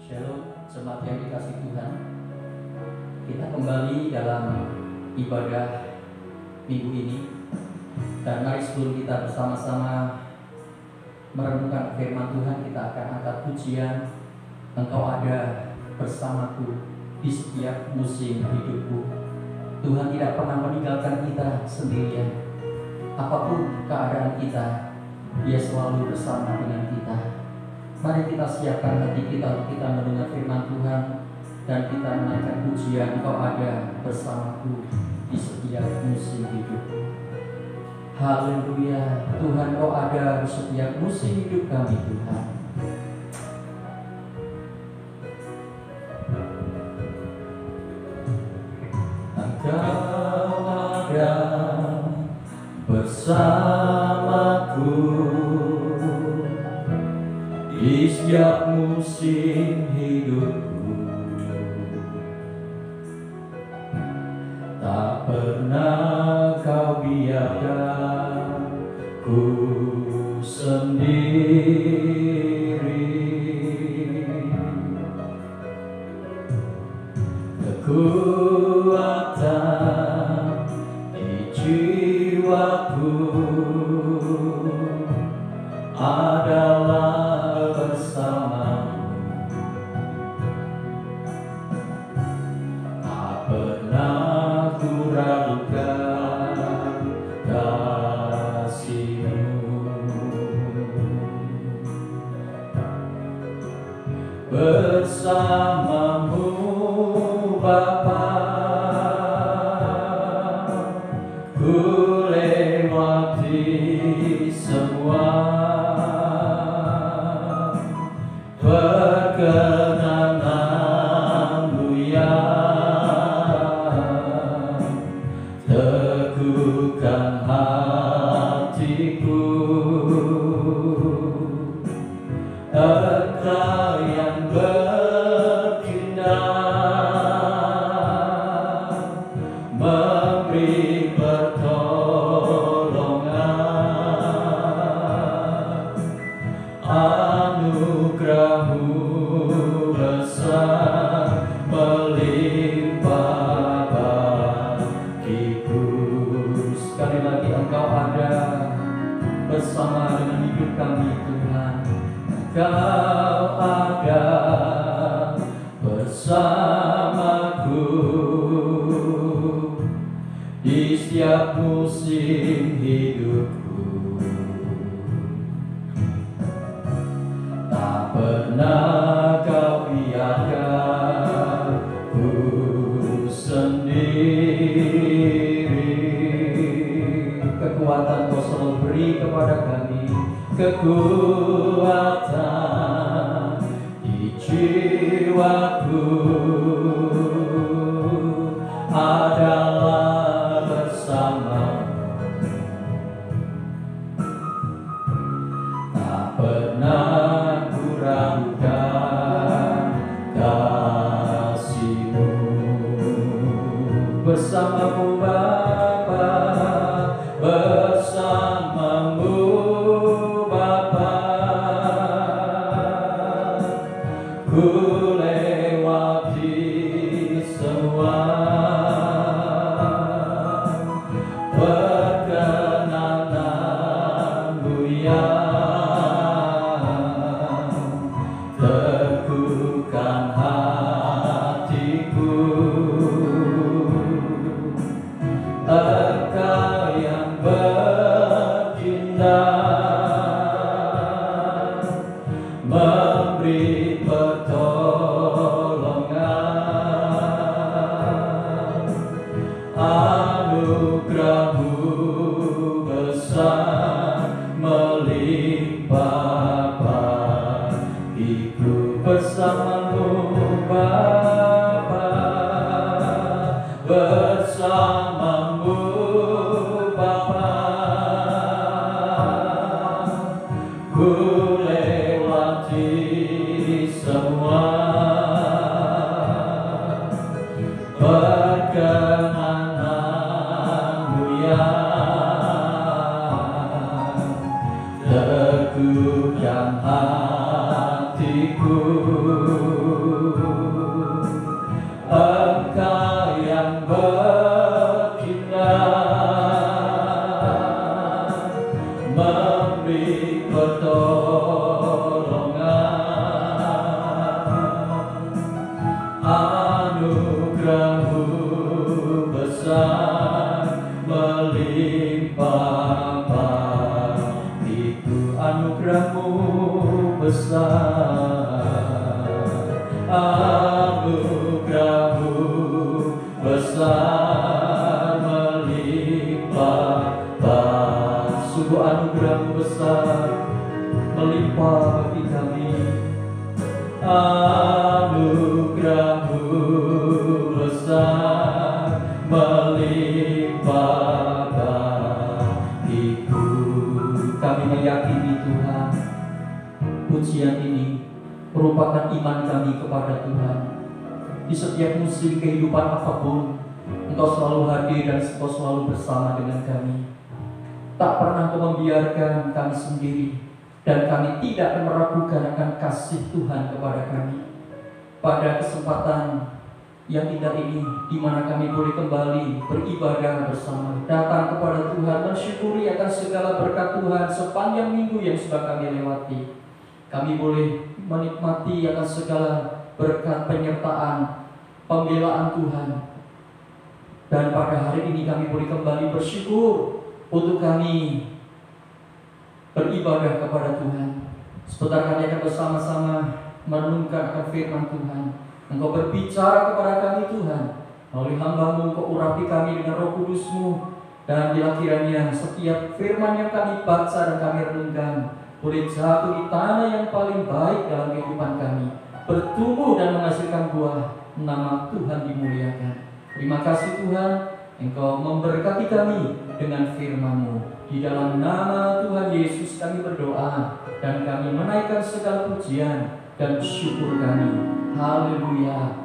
Shalom, jemaat yang dikasih Tuhan. Kita kembali dalam ibadah minggu ini. Dan mari sebelum kita bersama-sama merenungkan firman Tuhan, kita akan angkat pujian. Engkau ada bersamaku di setiap musim hidupku. Tuhan tidak pernah meninggalkan kita sendirian. Apapun keadaan kita, Dia selalu bersama dengan kita. Mari kita siapkan hati kita untuk kita mendengar firman Tuhan dan kita menaikkan pujian. Engkau ada bersamaku di setiap musim hidup. Haleluya, Tuhan, Kau ada di setiap musim hidup kami, Tuhan. Engkau ada bersamaku di setiap musim hidupku. Tak pernah Kau biarkan ku sendiri. Kekuatan di jiwaku adalah bersamamu. Tak pernah ku ragukan kasih-Mu. Bersamamu Bapa, ku lewati semua perkenananmu yang teguhkan hatiku. Engkau yang bertindak, memberi pertolongan. Anugerah-Mu besar melimpah bagiku. Sekali lagi Engkau ada bersama dengan hidup kami, Tuhan. Engkau ada bersamaku di setiap musim hidupku. Tak pernah Kau biarkan ku sendiri. Kekuatan Kau selalu beri kepada kami. Kekuatan di jiwaku adalah bersamamu. Tak pernah ku ragukan kasih-Mu. Bersamamu Bapa, bersamamu Bapa, ku lewati semua perkenananmu yang teguhkan hatiku. Engkau yang bertindak, memberi pertolongan. Anugerah-Mu besar melimpah bagiku. Bersamamu Bapa, bersamamu Bapa, ku lewati semua perkenananmu yang teguhkan hatiku. pertolongan. Anugerah-Mu besar melimpah bagiku. Anugerah-Mu besar, anugerah-Mu besar melimpah bagiku. Sungguh anugerah-Mu besar melimpah bagi kami. Anugerah-Mu besar melimpah bagiku. Kami meyakini Tuhan, pujian ini merupakan iman kami kepada Tuhan. Di setiap musim kehidupan apapun, Engkau selalu hadir dan Engkau selalu bersama dengan kami. Tak pernah Engkau membiarkan kami sendiri, dan kami tidak meragukan akan kasih Tuhan kepada kami. Pada kesempatan yang indah ini, di mana kami boleh kembali beribadah bersama, datang kepada Tuhan, mensyukuri akan segala berkat Tuhan sepanjang minggu yang sudah kami lewati. Kami boleh menikmati akan segala berkat penyertaan, pembelaan Tuhan. Dan pada hari ini kami boleh kembali bersyukur untuk kami beribadah kepada Tuhan. Sebentar kami akan bersama-sama merenungkan akan firman Tuhan. Engkau berbicara kepada kami Tuhan, melalui hamba-Mu Engkau urapi kami dengan Roh Kudus-Mu. Dan bila kiranya setiap firman yang kami baca dan kami renungkan boleh jatuh di tanah yang paling baik dalam kehidupan kami, bertumbuh dan menghasilkan buah, nama Tuhan dimuliakan. Terima kasih Tuhan, Engkau memberkati kami dengan firman-Mu. Di dalam nama Tuhan Yesus kami berdoa, dan kami menaikkan segala pujian dan syukur kami. Haleluya,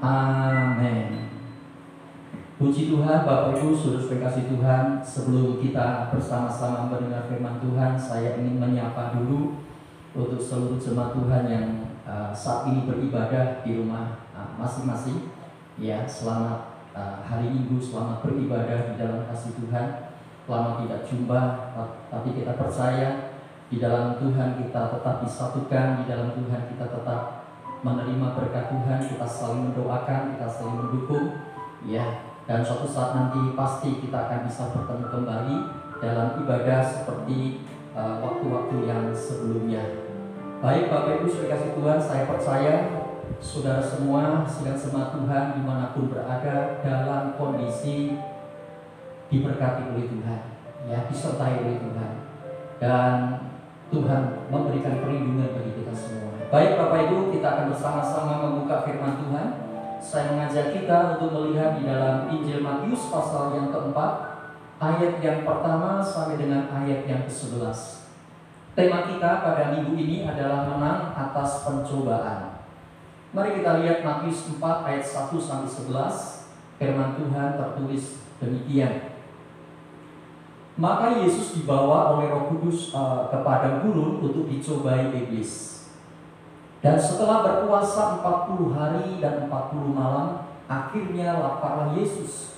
amin. Puji Tuhan, Bapak Ibu, Saudara kasih Tuhan. Sebelum kita bersama-sama mendengar firman Tuhan, saya ingin menyapa dulu untuk seluruh jemaat Tuhan yang saat ini beribadah di rumah masing-masing. Ya, selamat hari Minggu, selamat beribadah di dalam kasih Tuhan. Lama tidak jumpa, tapi kita percaya di dalam Tuhan kita tetap disatukan, di dalam Tuhan kita tetap menerima berkat Tuhan, kita saling mendoakan, kita saling mendukung, ya. Dan suatu saat nanti pasti kita akan bisa bertemu kembali dalam ibadah seperti waktu-waktu yang sebelumnya. Baik Bapak Ibu sudah kasih Tuhan, saya percaya saudara semua sedang semangat Tuhan dimanapun berada dalam kondisi diberkati oleh Tuhan, ya, disertai oleh Tuhan, dan Tuhan memberikan perlindungan bagi kita semua. Baik Bapak Ibu, kita akan bersama-sama membuka firman Tuhan. Saya mengajak kita untuk melihat di dalam Injil Matius pasal yang keempat, ayat yang pertama sampai dengan ayat yang ke-11. Tema kita pada minggu ini adalah menang atas pencobaan. Mari kita lihat Matius 4 ayat 1 sampai 11. Firman Tuhan tertulis demikian. Maka Yesus dibawa oleh Roh Kudus ke padang gurun untuk dicobai iblis. Dan setelah berpuasa 40 hari dan 40 malam, akhirnya laparlah Yesus.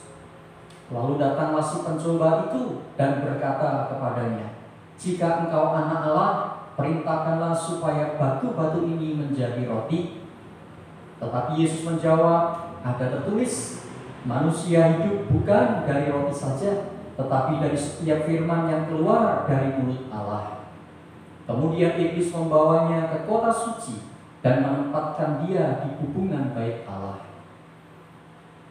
Lalu datanglah si pencoba itu dan berkata kepadanya, "Jika engkau anak Allah, perintahkanlah supaya batu-batu ini menjadi roti." Tetapi Yesus menjawab, "Ada tertulis, manusia hidup bukan dari roti saja, tetapi dari setiap firman yang keluar dari mulut Allah." Kemudian iblis membawanya ke kota suci dan menempatkan dia di hubungan bait Allah.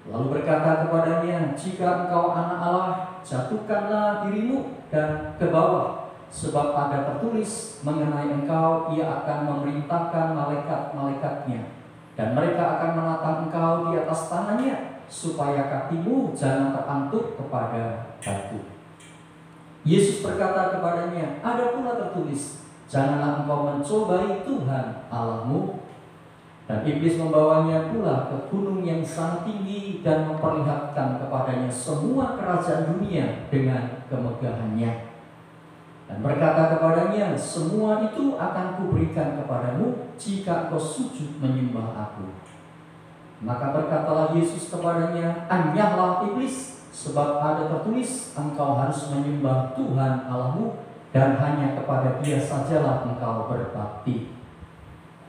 Lalu berkata kepadanya, "Jika engkau anak Allah, jatuhkanlah dirimu dan ke bawah, sebab ada tertulis mengenai engkau, ia akan memerintahkan malaikat-malaikatnya, dan mereka akan menatang engkau di atas tangannya, supaya kakimu jangan terantuk kepada batu." Yesus berkata kepadanya, "Ada pula tertulis, janganlah engkau mencobai Tuhan Allahmu." Dan iblis membawanya pula ke gunung yang sangat tinggi dan memperlihatkan kepadanya semua kerajaan dunia dengan kemegahannya. Dan berkata kepadanya, "Semua itu akan kuberikan kepadamu jika kau sujud menyembah aku." Maka berkatalah Yesus kepadanya, "Anyahlah iblis, sebab ada tertulis, engkau harus menyembah Tuhan Allahmu dan hanya kepada Dia sajalah engkau berbakti.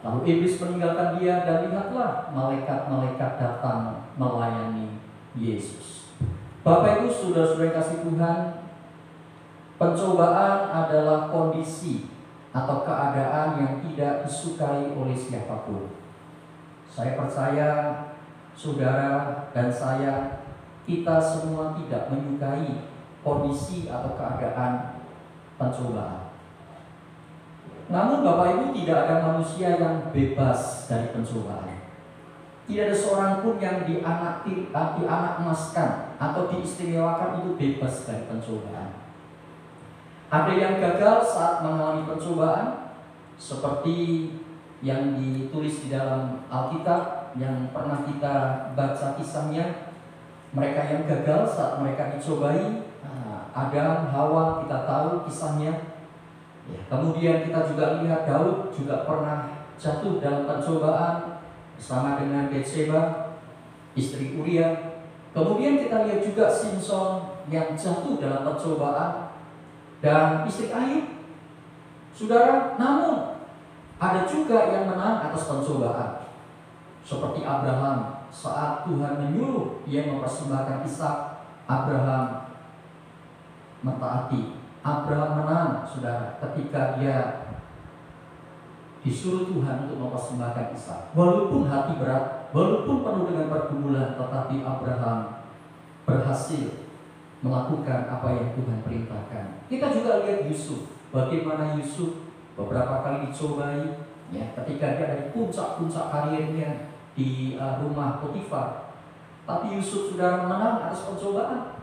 Lalu iblis meninggalkan dia, dan lihatlah malaikat-malaikat datang melayani Yesus. Bapak Ibu, saudara-saudara kasih Tuhan, pencobaan adalah kondisi atau keadaan yang tidak disukai oleh siapapun. Saya percaya saudara dan saya, kita semua tidak menyukai kondisi atau keadaan pencobaan. Namun Bapak Ibu, tidak ada manusia yang bebas dari pencobaan. Tidak ada seorang pun yang dianak-emaskan atau diistimewakan untuk bebas dari pencobaan. Ada yang gagal saat mengalami pencobaan, seperti yang ditulis di dalam Alkitab yang pernah kita baca kisahnya. Mereka yang gagal saat mereka dicobai, Adam, Hawa, kita tahu kisahnya. Kemudian kita juga lihat Daud juga pernah jatuh dalam pencobaan bersama dengan Betseba, istri Uria. Kemudian kita lihat juga Simson yang jatuh dalam pencobaan, dan istri Ayub. Saudara, namun ada juga yang menang atas pencobaan, seperti Abraham. Saat Tuhan menyuruh dia mempersembahkan Ishak, Abraham mentaati. Abraham menang, saudara, ketika dia disuruh Tuhan untuk mempersembahkan Ishak. Walaupun hati berat, walaupun penuh dengan pergumulan, tetapi Abraham berhasil melakukan apa yang Tuhan perintahkan. Kita juga lihat Yusuf, bagaimana Yusuf beberapa kali dicobai, ketika dia dari puncak-puncak karirnya di rumah Potifar. Tapi Yusuf sudah menang atas pencobaan.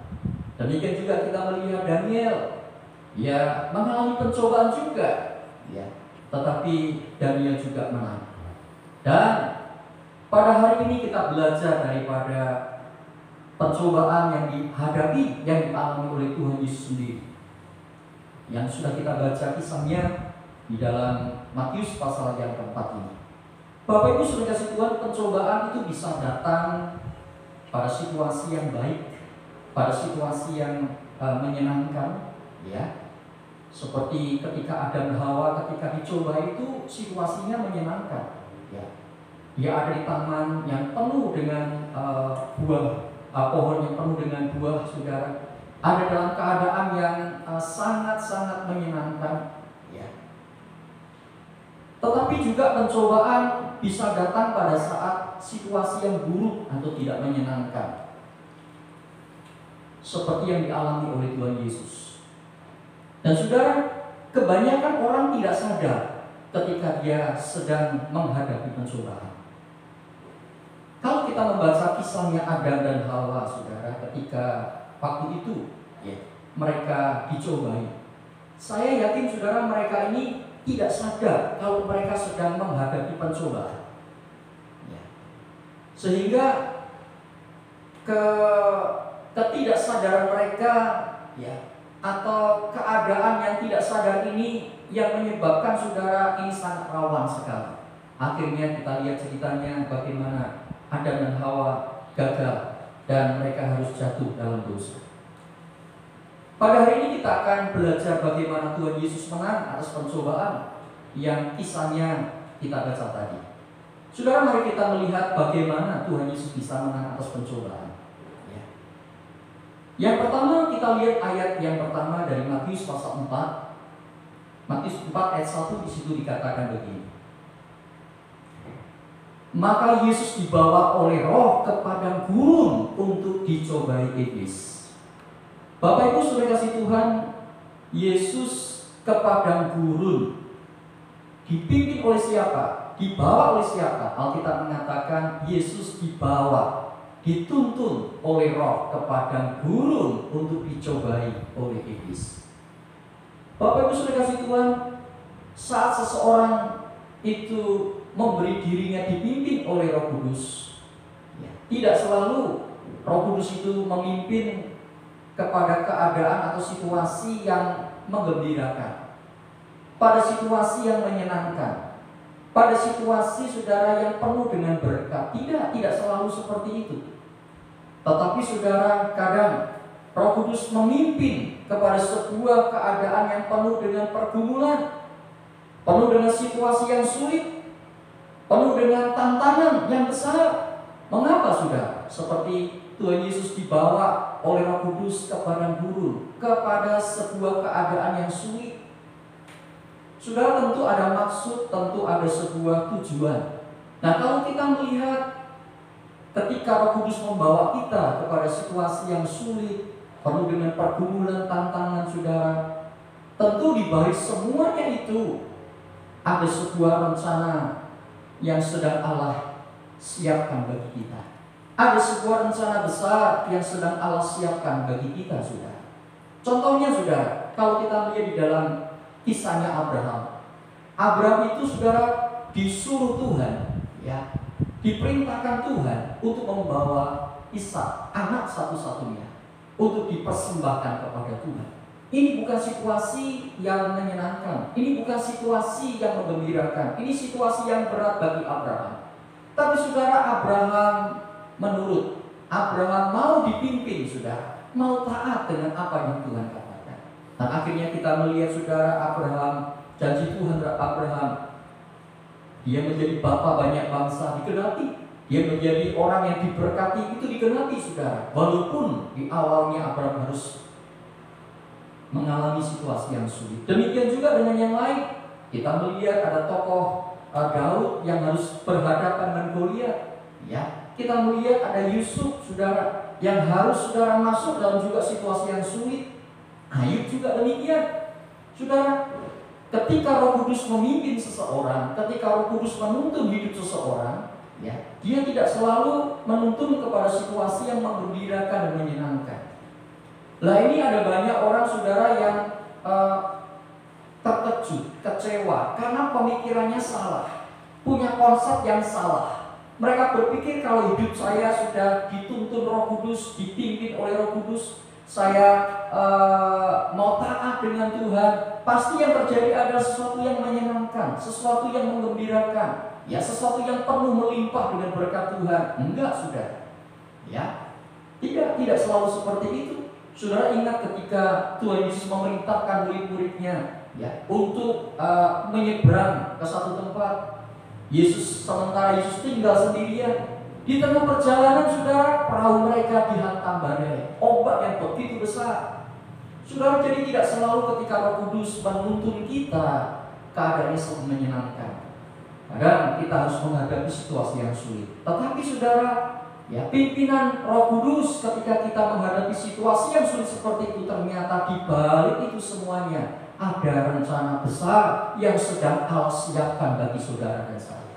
Demikian juga kita melihat Daniel, mengalami pencobaan juga, tetapi Daniel juga menang. Dan pada hari ini kita belajar daripada pencobaan yang dihadapi, yang dialami oleh Tuhan Yesus sendiri, yang sudah kita baca kisahnya di dalam Matius pasal yang keempat ini. Bapak Ibu saudara kasih Tuhan, pencobaan itu bisa datang pada situasi yang baik, pada situasi yang menyenangkan, seperti ketika Adam dan Hawa ketika dicoba itu situasinya menyenangkan. Dia ada di taman yang penuh dengan pohon yang penuh dengan buah, saudara. Ada dalam keadaan yang sangat-sangat menyenangkan. Tetapi juga pencobaan bisa datang pada saat situasi yang buruk atau tidak menyenangkan, seperti yang dialami oleh Tuhan Yesus. Dan saudara, kebanyakan orang tidak sadar ketika dia sedang menghadapi pencobaan. Kalau kita membaca kisahnya Adam dan Hawa, saudara, ketika waktu itu mereka dicobai, saya yakin saudara mereka ini tidak sadar kalau mereka sedang menghadapi pencobaan. Sehingga ketidaksadaran mereka atau keadaan yang tidak sadar ini yang menyebabkan saudara ini sangat rawan sekali. Akhirnya kita lihat ceritanya bagaimana Adam dan Hawa gagal dan mereka harus jatuh dalam dosa. Pada hari ini kita akan belajar bagaimana Tuhan Yesus menang atas pencobaan yang kisahnya kita baca tadi. Saudara, mari kita melihat bagaimana Tuhan Yesus bisa menang atas pencobaan. Yang pertama, kita lihat ayat yang pertama dari Matius pasal 4. Matius 4 ayat 1, di situ dikatakan begini. Maka Yesus dibawa oleh Roh ke padang gurun untuk dicobai iblis. Bapak Ibu saudara kasih Tuhan, Yesus ke padang gurun dipimpin oleh siapa? Dibawa oleh siapa? Alkitab mengatakan Yesus dibawa, dituntun oleh Roh ke padang gurun untuk dicobai oleh iblis. Bapak Ibu saudara kasih Tuhan, saat seseorang itu memberi dirinya dipimpin oleh Roh Kudus, tidak selalu Roh Kudus itu memimpin kepada keadaan atau situasi yang menggembirakan, pada situasi yang menyenangkan, pada situasi saudara yang penuh dengan berkat. Tidak selalu seperti itu. Tetapi saudara, kadang Roh Kudus memimpin kepada sebuah keadaan yang penuh dengan pergumulan, penuh dengan situasi yang sulit, penuh dengan tantangan yang besar. Mengapa sudah? Seperti Tuhan Yesus dibawa oleh Roh Kudus ke padang gurun, kepada sebuah keadaan yang sulit. Sudah tentu ada maksud, tentu ada sebuah tujuan. Nah, kalau kita melihat ketika Roh Kudus membawa kita kepada situasi yang sulit, penuh dengan pergumulan, tantangan, saudara, tentu di balik semuanya itu ada sebuah rencana yang sedang Allah siapkan bagi kita. Ada sebuah rencana besar yang sedang Allah siapkan bagi kita, saudara. Contohnya, saudara, kalau kita lihat di dalam kisahnya Abraham. Abraham itu, saudara, disuruh Tuhan, ya, diperintahkan Tuhan untuk membawa Ishak, anak satu-satunya, untuk dipersembahkan kepada Tuhan. Ini bukan situasi yang menyenangkan, ini bukan situasi yang menggembirakan, ini situasi yang berat bagi Abraham. Tapi saudara, Abraham menurut, Abraham mau dipimpin, saudara, mau taat dengan apa yang Tuhan katakan. Dan akhirnya kita melihat, saudara, Abraham, janji Tuhan terhadap Abraham, dia menjadi bapa banyak bangsa, digenapi. Dia menjadi orang yang diberkati, itu digenapi, saudara. Walaupun di awalnya Abraham harus mengalami situasi yang sulit. Demikian juga dengan yang lain. Kita melihat ada tokoh Daud yang harus berhadapan dengan Goliat. Ya, kita melihat ada Yusuf, saudara, yang harus, saudara, masuk dalam juga situasi yang sulit. Ayub juga demikian, saudara. Ketika Roh Kudus memimpin seseorang, ketika Roh Kudus menuntun hidup seseorang, ya, dia tidak selalu menuntun kepada situasi yang menggembirakan dan menyenangkan. Lah, ini ada banyak orang, saudara, yang terkejut, kecewa karena pemikirannya salah, punya konsep yang salah. Mereka berpikir kalau hidup saya sudah dituntun Roh Kudus, dipimpin oleh Roh Kudus, saya mau taat dengan Tuhan, pasti yang terjadi adalah sesuatu yang menyenangkan, sesuatu yang menggembirakan, ya, sesuatu yang penuh melimpah dengan berkat Tuhan. Enggak, saudara, ya, tidak selalu seperti itu. Saudara ingat ketika Tuhan Yesus memerintahkan murid-muridnya, ya, untuk menyeberang ke satu tempat. Sementara Yesus tinggal sendirian. Di tengah perjalanan, saudara, perahu mereka dihantam badai, ombak yang begitu besar. Saudara, jadi tidak selalu ketika Roh Kudus menuntun kita keadaannya selalu menyenangkan. Kadang kita harus menghadapi situasi yang sulit. Tetapi, saudara, ya, pimpinan Roh Kudus ketika kita menghadapi situasi yang sulit seperti itu, ternyata di balik itu semuanya ada rencana besar yang sedang Allah siapkan bagi saudara dan saya.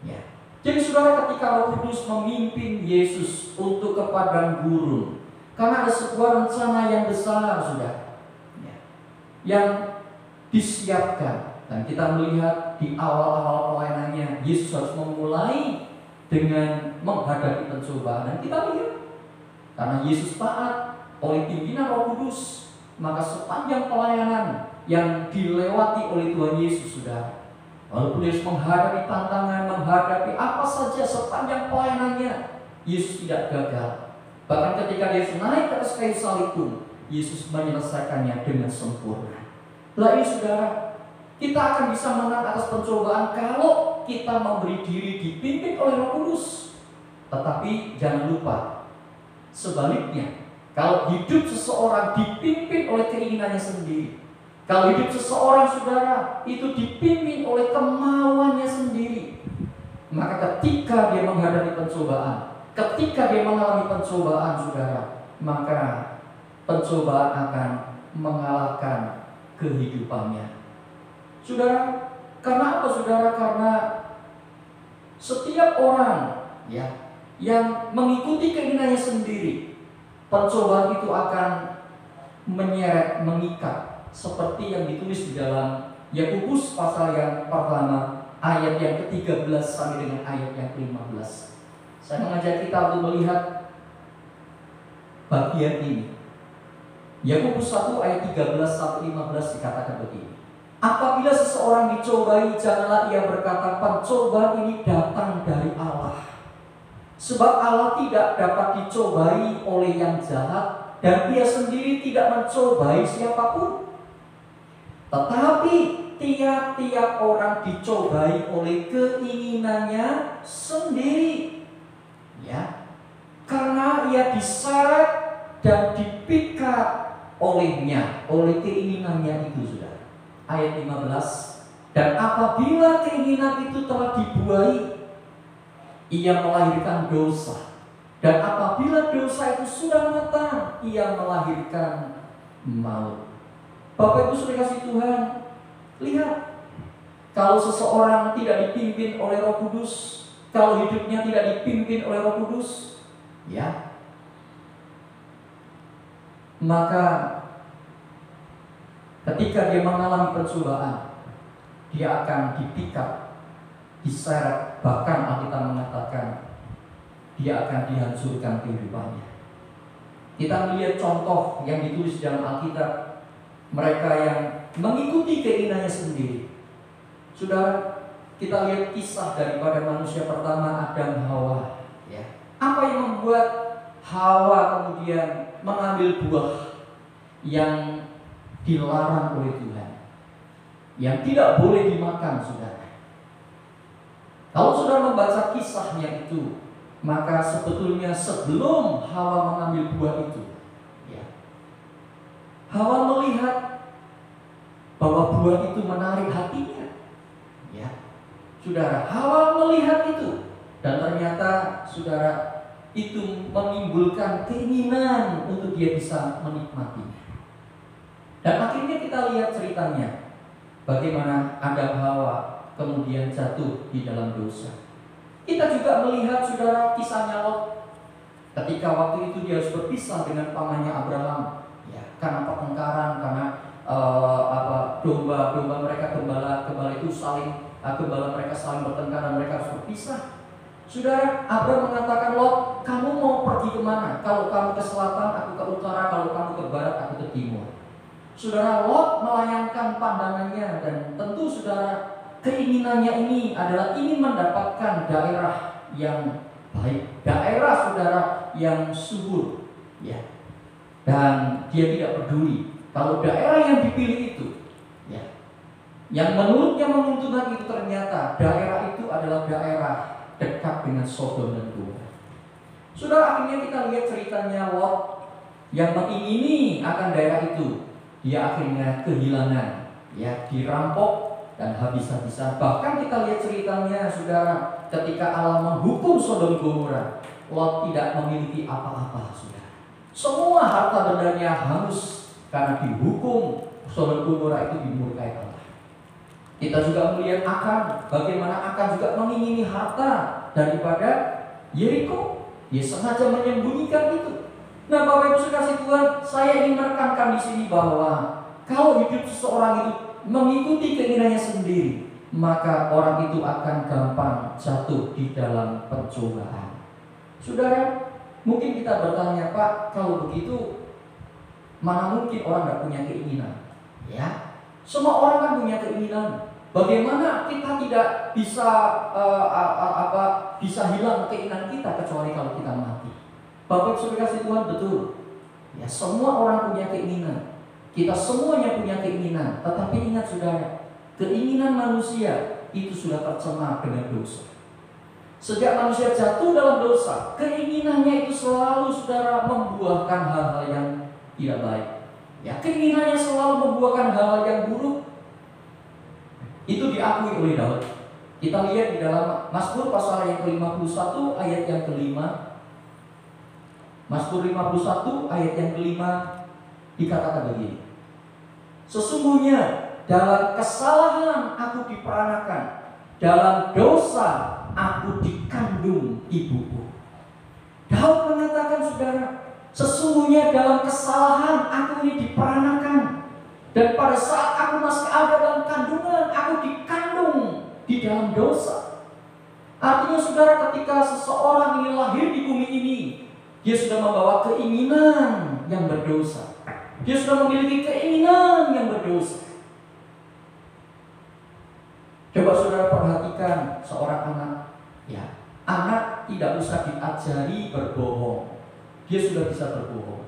Ya. Jadi, saudara, ketika Roh Kudus memimpin Yesus untuk ke padang gurun, karena ada sebuah rencana yang besar, saudara, ya, yang disiapkan. Dan kita melihat di awal-awal pelayanannya, Yesus harus memulai dengan menghadapi pencobaan. Dan kita lihat, karena Yesus taat oleh pimpinan Roh Kudus, maka sepanjang pelayanan yang dilewati oleh Tuhan Yesus, saudara, walaupun Yesus menghadapi tantangan, menghadapi apa saja sepanjang pelayanannya, Yesus tidak gagal. Bahkan ketika Yesus naik ke atas kayu salib pun, Yesus menyelesaikannya dengan sempurna. Lah, ini, saudara, kita akan bisa menang atas pencobaan kalau kita memberi diri dipimpin oleh Roh Kudus. Tetapi jangan lupa, sebaliknya, kalau hidup seseorang dipimpin oleh keinginannya sendiri, kalau hidup seseorang, saudara, itu dipimpin oleh kemauannya sendiri, maka ketika dia menghadapi pencobaan, ketika dia mengalami pencobaan, saudara, maka pencobaan akan mengalahkan kehidupannya. Saudara, karena apa, saudara? Karena setiap orang, ya, yang mengikuti keinginannya sendiri, pencobaan itu akan menyeret, mengikat, seperti yang ditulis di dalam Yakobus pasal yang pertama, ayat yang ke-13 sampai dengan ayat yang ke-15. Saya mengajak kita untuk melihat bagian ini. Yakobus 1 ayat 13 sampai 15 dikatakan begini: apabila seseorang dicobai, janganlah ia berkata, pencobaan ini datang dari Allah. Sebab Allah tidak dapat dicobai oleh yang jahat, dan ia sendiri tidak mencobai siapapun. Tetapi tiap-tiap orang dicobai oleh keinginannya sendiri, ya, karena ia diseret dan dipikat olehnya, oleh keinginannya itu, saudara. Ayat 15. Dan apabila keinginan itu telah dibuai, ia melahirkan dosa. Dan apabila dosa itu sudah matang, ia melahirkan maut. Bapak Ibu sudah kasih Tuhan, lihat, kalau seseorang tidak dipimpin oleh Roh Kudus, kalau hidupnya tidak dipimpin oleh Roh Kudus, ya, maka ketika dia mengalami pencobaan, dia akan dipikat, diseret, bahkan Alkitab mengatakan dia akan dihancurkan kehidupannya. Kita melihat contoh yang ditulis dalam Alkitab, mereka yang mengikuti keinginannya sendiri. Saudara, kita lihat kisah daripada manusia pertama, Adam Hawa, ya. Apa yang membuat Hawa kemudian mengambil buah yang dilarang oleh Tuhan, yang tidak boleh dimakan, saudara? Kalau saudara membaca kisahnya itu, maka sebetulnya sebelum Hawa mengambil buah itu, ya, Hawa melihat bahwa buah itu menarik hatinya, ya. Saudara, Hawa melihat itu, dan ternyata, saudara, itu menimbulkan keinginan untuk dia bisa menikmatinya. Dan akhirnya kita lihat ceritanya, bagaimana Adam Hawa kemudian jatuh di dalam dosa. Kita juga melihat, saudara, kisahnya Lot. Ketika waktu itu dia harus berpisah dengan pamannya Abraham, ya, karena pertengkaran, karena domba mereka, gembala itu saling, gembala mereka saling bertengkar dan mereka harus berpisah. Saudara, Abraham mengatakan, Lot, kamu mau pergi kemana? Kalau kamu ke selatan, aku ke utara. Kalau kamu ke barat, aku ke timur. Saudara, Lot melayangkan pandangannya, dan tentu, saudara, keinginannya ini adalah ingin mendapatkan daerah yang baik, daerah, saudara, yang subur, ya. Dan dia tidak peduli kalau daerah yang dipilih itu, ya, yang menurutnya menguntungkan itu, ternyata daerah itu adalah daerah dekat dengan Sodom dan Gomora. Saudara, akhirnya kita lihat ceritanya Lot yang mengingini akan daerah itu, dia akhirnya kehilangan, ya, dirampok dan habis-habisan. Bahkan kita lihat ceritanya, saudara, ketika Allah menghukum Sodom Gomora, Lot tidak memiliki apa-apa, saudara. Semua harta bendanya hangus karena dihukum. Sodom Gomora itu dimurkai Allah. Kita juga melihat Akan, bagaimana Akan juga mengingini harta daripada Yeriko. Dia sengaja menyembunyikan itu. Nah, Bapak Ibu sekasih Tuhan, saya ingin menekankan di sini bahwa kalau hidup seseorang itu mengikuti keinginannya sendiri, maka orang itu akan gampang jatuh di dalam pencobaan. Saudara, mungkin kita bertanya, Pak, kalau begitu mana mungkin orang tidak punya keinginan? Ya, semua orang kan punya keinginan. Bagaimana kita tidak bisa bisa hilang keinginan kita kecuali kalau kita mati? Bapak Ibu kasih Tuhan, betul. Ya, semua orang punya keinginan. Kita semuanya punya keinginan. Tetapi ingat, saudara, keinginan manusia itu sudah tercemar dengan dosa. Sejak manusia jatuh dalam dosa, keinginannya itu selalu, saudara, membuahkan hal-hal yang tidak baik. Ya, keinginannya selalu membuahkan hal-hal yang buruk. Itu diakui oleh Daud. Kita lihat di dalam Mazmur pasal yang ke-51 ayat yang ke-5. Mazmur 51 ayat yang ke-5 dikatakan begini: sesungguhnya dalam kesalahan aku diperanakan, dalam dosa aku dikandung ibuku. Daud mengatakan, saudara, sesungguhnya dalam kesalahan aku ini diperanakan, dan pada saat aku masih ada dalam kandungan, aku dikandung di dalam dosa. Artinya, saudara, ketika seseorang ini lahir di bumi ini, dia sudah membawa keinginan yang berdosa. Dia sudah memiliki keinginan yang berdosa. Coba saudara perhatikan seorang anak, ya, anak tidak usah diajari berbohong, dia sudah bisa berbohong.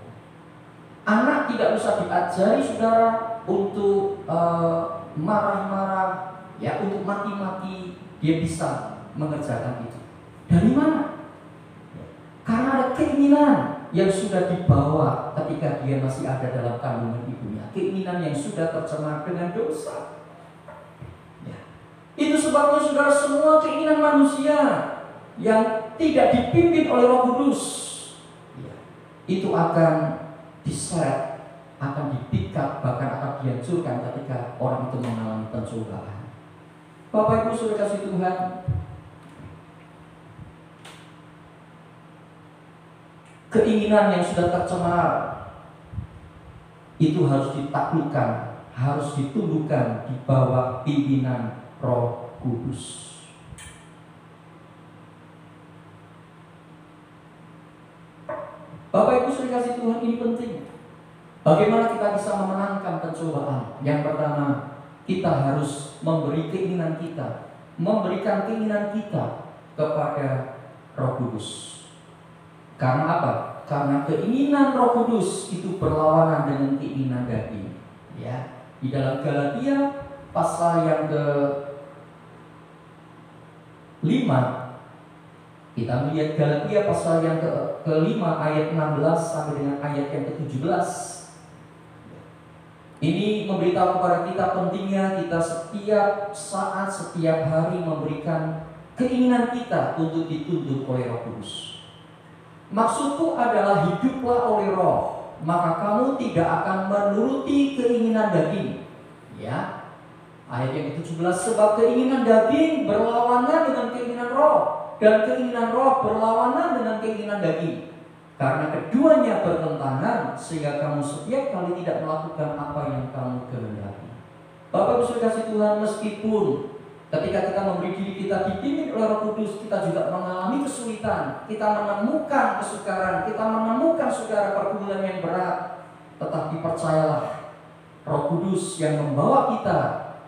Anak tidak usah diajari saudara untuk marah-marah, ya, untuk mati-mati. Dia bisa mengerjakan itu. Dari mana? Karena ada keinginan yang sudah dibawa ketika dia masih ada dalam kandungan ibunya. Keinginan yang sudah tercemar dengan dosa. Ya. Itu sebabnya saudara, semua keinginan manusia yang tidak dipimpin oleh Roh Kudus, ya, itu akan diseret, akan dipikat, bahkan akan dihancurkan ketika orang itu mengalami pencobaan. Bapak Ibu saudara kasih Tuhan, keinginan yang sudah tercemar itu harus ditaklukkan, harus ditundukkan di bawah pimpinan Roh Kudus. Bapak Ibu saudara kasih Tuhan, ini penting. Bagaimana kita bisa memenangkan pencobaan? Yang pertama, kita harus memberi keinginan kita, memberikan keinginan kita kepada Roh Kudus. Karena apa? Karena keinginan Roh Kudus itu berlawanan dengan keinginan daging. Ya, di dalam Galatia pasal yang ke-5, kita melihat Galatia pasal yang ke-5 ayat 16 sampai dengan ayat yang ke-17. Ini memberitahu kepada kita pentingnya kita setiap saat, setiap hari memberikan keinginan kita untuk dituntun oleh Roh Kudus. Maksudku adalah hiduplah oleh Roh, maka kamu tidak akan menuruti keinginan daging. Ya, ayat yang ke-17, sebab keinginan daging berlawanan dengan keinginan Roh, dan keinginan Roh berlawanan dengan keinginan daging. Karena keduanya bertentangan, sehingga kamu setiap kali tidak melakukan apa yang kamu kehendaki. Bapak Ibu saudara kasih Tuhan, meskipun ketika kita memberi diri kita dipimpin oleh Roh Kudus, kita juga mengalami kesulitan, kita menemukan kesukaran, kita menemukan saudara pergumulan yang berat, tetapi percayalah, Roh Kudus yang membawa kita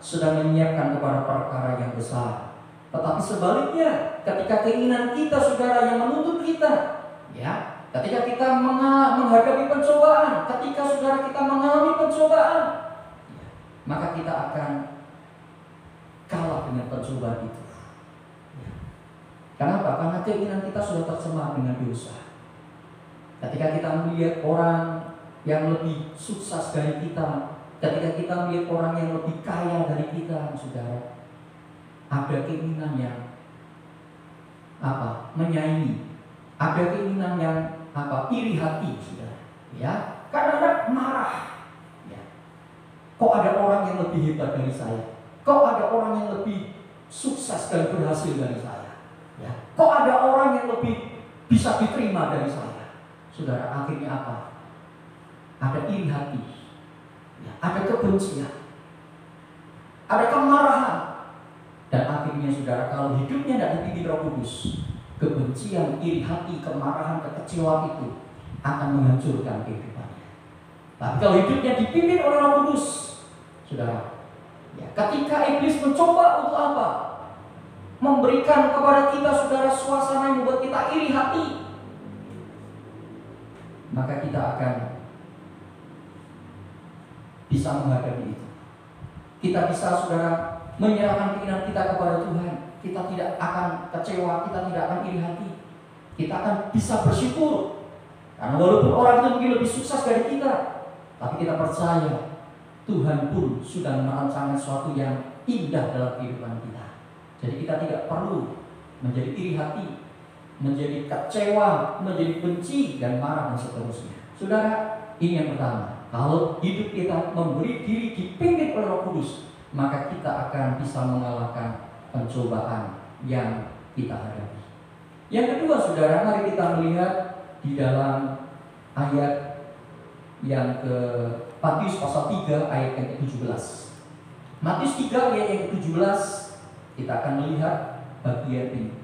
sedang menyiapkan kepada perkara yang besar. Tetapi sebaliknya, ketika keinginan kita saudara yang menuntut kita, ya, ketika kita menghadapi pencobaan, ketika saudara kita mengalami pencobaan, ya, maka kita akan kalah dengan pencobaan itu. Ya. Kenapa? Karena keinginan kita sudah tercemar dengan dosa. Ketika kita melihat orang yang lebih sukses dari kita, ketika kita melihat orang yang lebih kaya dari kita, saudara, ada keinginan yang menyaingi, ada keinginan yang iri hati, saudara. Ya, kadang-kadang marah. Ya. Kok ada orang yang lebih hebat dari saya? Kok ada orang yang lebih sukses dan berhasil dari saya? Ya. Kok ada orang yang lebih bisa diterima dari saya? Saudara, akhirnya apa? Ada iri hati, ya, ada kebencian, ada kemarahan, dan akhirnya saudara, kalau hidupnya tidak dipimpin Roh Kudus, kebencian, iri hati, kemarahan, kekecewaan itu akan menghancurkan kehidupannya. Tapi kalau hidupnya dipimpin oleh Roh Kudus, saudara, ya, ketika iblis mencoba untuk apa? Memberikan kepada kita saudara suasana yang membuat kita iri hati, maka kita akan bisa menghadapi itu. Kita bisa saudara menyerahkan keinginan kita kepada Tuhan. Kita tidak akan kecewa, kita tidak akan iri hati. Kita akan bisa bersyukur. Karena walaupun orang itu mungkin lebih sukses dari kita, tapi kita percaya Tuhan pun sudah merancangkan sesuatu yang indah dalam kehidupan kita. Jadi kita tidak perlu menjadi iri hati, menjadi kecewa, menjadi benci dan marah dan seterusnya. Saudara, ini yang pertama. Kalau hidup kita memberi diri dipimpin oleh Roh Kudus, maka kita akan bisa mengalahkan pencobaan yang kita hadapi. Yang kedua, saudara, mari kita melihat di dalam ayat yang ke Matius pasal 3 ayat yang ke-17. Matius 3 ayat yang ke-17, kita akan melihat bagian ini.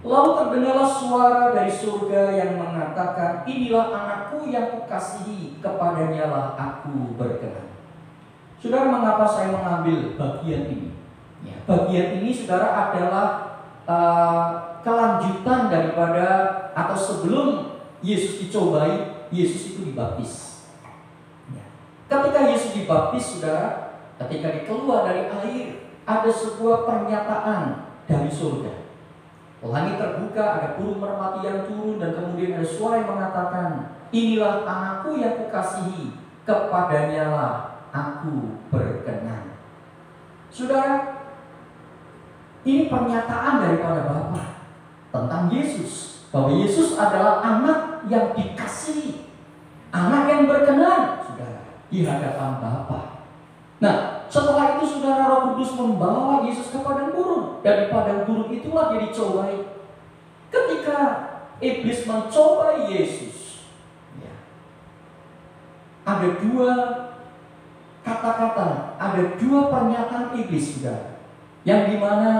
Lalu terdengarlah suara dari surga yang mengatakan, inilah anakku yang kukasihi, kepadanya lah aku berkenan. Saudara, mengapa saya mengambil bagian ini? Ya, bagian ini saudara adalah kelanjutan daripada atau sebelum Yesus dicobai, Yesus itu dibaptis. Ya. Ketika Yesus dibaptis, saudara, ketika dikeluar dari air, ada sebuah pernyataan dari surga. Langit terbuka, ada burung merpati yang turun, dan kemudian ada suara yang mengatakan, inilah anakku yang kukasihi, kepadanya lah aku berkenan. Saudara, ini pernyataan daripada Bapa tentang Yesus, bahwa Yesus adalah anak yang dikasihi, anak yang berkenan, saudara, di hadapan Bapa. Nah, setelah itu saudara, Roh Kudus membawa Yesus ke padang gurun, dan di padang gurun itulah dia dicobai. Ketika iblis mencobai Yesus, ya, ada dua kata-kata, ada dua pernyataan iblis, saudara, yang dimana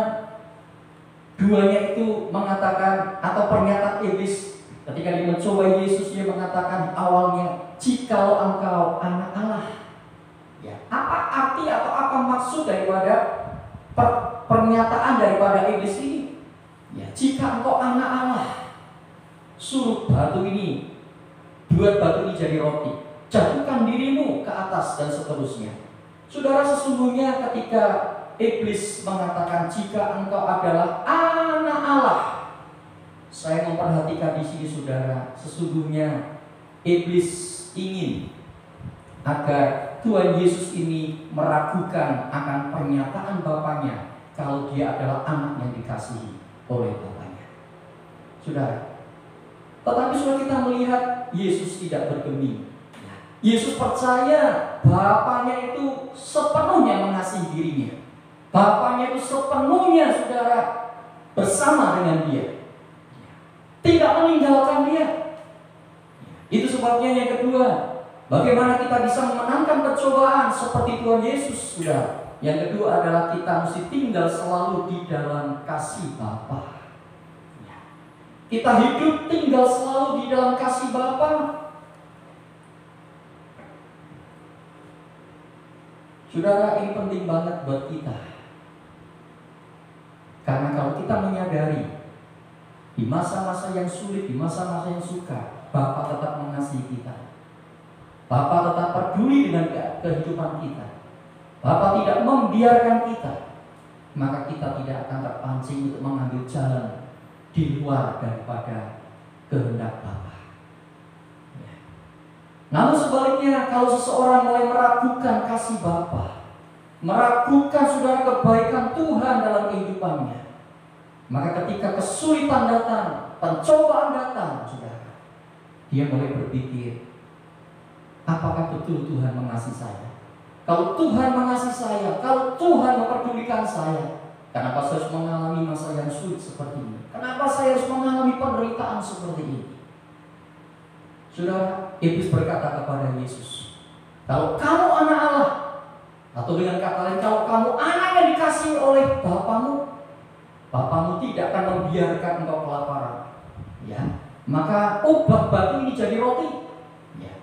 duanya itu mengatakan, atau pernyataan iblis ketika dia mencobai Yesus, dia mengatakan awalnya, jikalau engkau anak Allah. Ya, apa arti atau apa maksud daripada pernyataan daripada iblis ini? Ya, jika engkau anak Allah, suruh batu ini, buat batu ini jadi roti, jatuhkan dirimu ke atas, dan seterusnya. Saudara, sesungguhnya ketika iblis mengatakan jika engkau adalah anak Allah, saya memperhatikan di sini, saudara, sesungguhnya iblis ingin agar Tuhan Yesus ini meragukan akan pernyataan Bapaknya kalau dia adalah anak yang dikasihi oleh Bapaknya. Saudara, tetapi sudah kita melihat Yesus tidak bergeming. Yesus percaya Bapaknya itu sepenuhnya mengasihi dirinya. Bapaknya itu sepenuhnya, saudara, bersama dengan dia, tidak meninggalkan dia. Itu sebabnya yang kedua, bagaimana kita bisa memenangkan percobaan seperti Tuhan Yesus, saudara. Yang kedua adalah kita mesti tinggal selalu di dalam kasih Bapa. Kita hidup tinggal selalu di dalam kasih Bapa. Saudara, ini penting banget buat kita. Karena kalau kita menyadari di masa-masa yang sulit, di masa-masa yang sukar, Bapa tetap mengasihi kita. Bapa tetap peduli dengan kehidupan kita. Bapa tidak membiarkan kita, maka kita tidak akan terpancing untuk mengambil jalan di luar daripada kehendak Bapa. Ya. Namun sebaliknya, kalau seseorang mulai meragukan kasih Bapa, meragukan, saudara, kebaikan Tuhan dalam kehidupannya, maka ketika kesulitan datang, pencobaan datang, saudara, dia mulai berpikir, apakah betul Tuhan mengasihi saya? Kalau Tuhan mengasihi saya, kalau Tuhan memperdulikan saya, kenapa saya harus mengalami masa yang sulit seperti ini? Kenapa saya harus mengalami penderitaan seperti ini? Saudara, iblis berkata kepada Yesus, kalau kamu anak Allah, atau dengan kata lain, kalau kamu anak yang dikasihi oleh Bapamu, Bapamu tidak akan membiarkan engkau kelaparan. Ya, maka ubah batu ini jadi roti. Ya.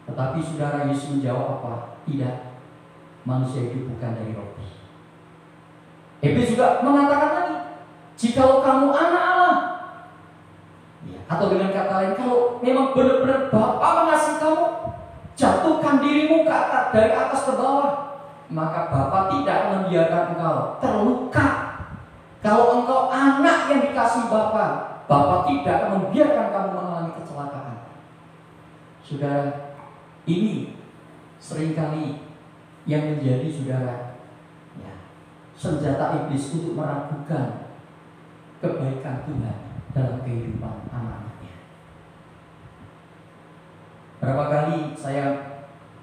Tetapi saudara, Yesus menjawab apa? Tidak, manusia hidup bukan dari roti. Iblis juga mengatakan lagi, jikalau kamu anak Allah, ya, atau dengan kata lain, kalau memang benar-benar Bapa mengasihi kamu, jatuhkan dirimu ke atas, dari atas ke bawah, maka Bapa tidak membiarkan engkau terluka. Kalau engkau anak yang dikasihi Bapa, Bapa tidak membiarkan kamu mengalami kecelakaan. Saudara, ini seringkali yang menjadi, saudara, ya, senjata iblis untuk meragukan kebaikan Tuhan dalam kehidupan anak-anaknya. Berapa kali saya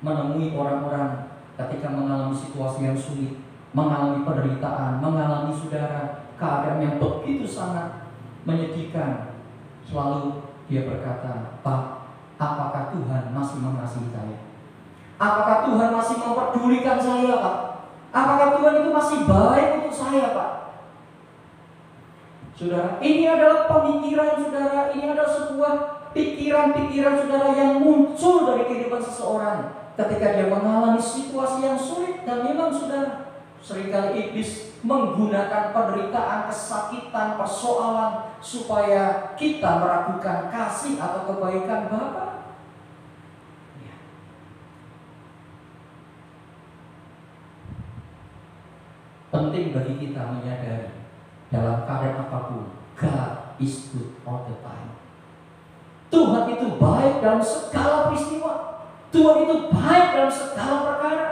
menemui orang-orang ketika mengalami situasi yang sulit, mengalami penderitaan, mengalami, saudara, keadaan yang begitu sangat menyedihkan. Selalu dia berkata, Pak, apakah Tuhan masih mengasihi saya? Apakah Tuhan masih memperdulikan saya, Pak? Apakah Tuhan itu masih baik untuk saya, Pak? Saudara, ini adalah pemikiran, saudara, ini adalah sebuah pikiran-pikiran, saudara, yang muncul dari kehidupan seseorang ketika dia mengalami situasi yang sulit. Dan memang, saudara, seringkali iblis menggunakan penderitaan, kesakitan, persoalan supaya kita meragukan kasih atau kebaikan Bapa. Penting bagi kita menyadari dalam keadaan apapun, God is good all the time. Tuhan itu baik dalam segala peristiwa. Tuhan itu baik dalam segala perkara.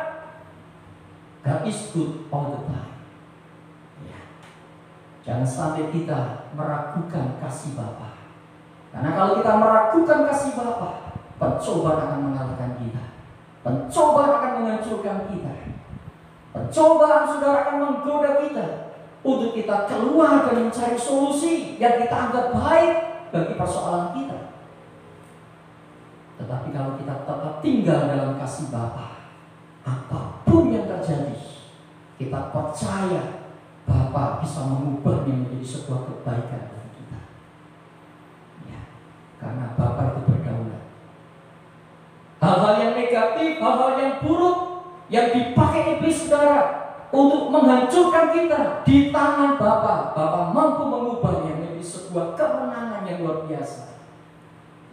God is good all the time. Ya. Jangan sampai kita meragukan kasih Bapa. Karena kalau kita meragukan kasih Bapa, pencobaan akan mengalahkan kita. Pencobaan akan menghancurkan kita. Pencobaan saudara akan menggoda kita untuk kita keluar dan mencari solusi yang kita anggap baik bagi persoalan kita. Tetapi kalau kita tetap tinggal dalam kasih Bapa, apapun yang terjadi, kita percaya Bapa bisa mengubahnya menjadi sebuah kebaikan bagi kita. Ya, karena Bapa itu berdaulat. Hal-hal yang negatif, hal-hal yang buruk yang dipakai iblis saudara untuk menghancurkan kita di tangan Bapa, Bapa mampu mengubahnya menjadi sebuah kemenangan yang luar biasa.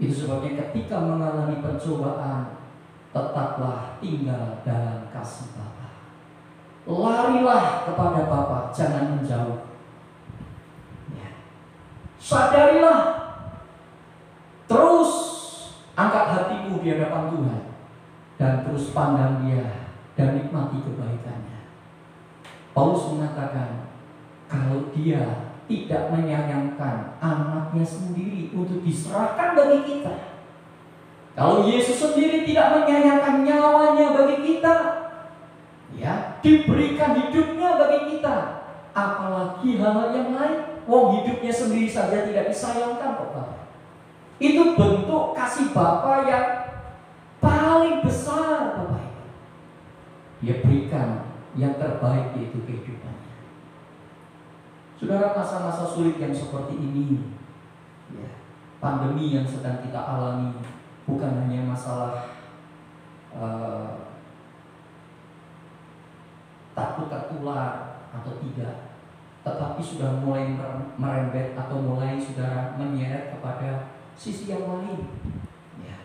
Itu sebabnya ketika mengalami pencobaan, tetaplah tinggal dalam kasih Bapa. Larilah kepada Bapa, jangan menjauh. Ya. Sadarilah, terus angkat hatimu di hadapan Tuhan dan terus pandang Dia dan nikmati kebaikannya. Paulus mengatakan, kalau Dia tidak menyayangkan anaknya sendiri untuk diserahkan bagi kita, kalau Yesus sendiri tidak menyayangkan nyawanya bagi kita, ya, diberikan hidupnya bagi kita, apalagi hal-hal yang lain. Wong hidupnya sendiri saja tidak disayangkan kok Bapak. Itu bentuk kasih Bapa yang paling besar Bapak. Dia berikan yang terbaik, yaitu kehidupannya. Saudara, masa-masa sulit yang seperti ini, ya, pandemi yang sedang kita alami, bukan hanya masalah takut tertular atau tidak, tetapi sudah mulai merembet atau mulai saudara menyeret kepada sisi yang lain, ya,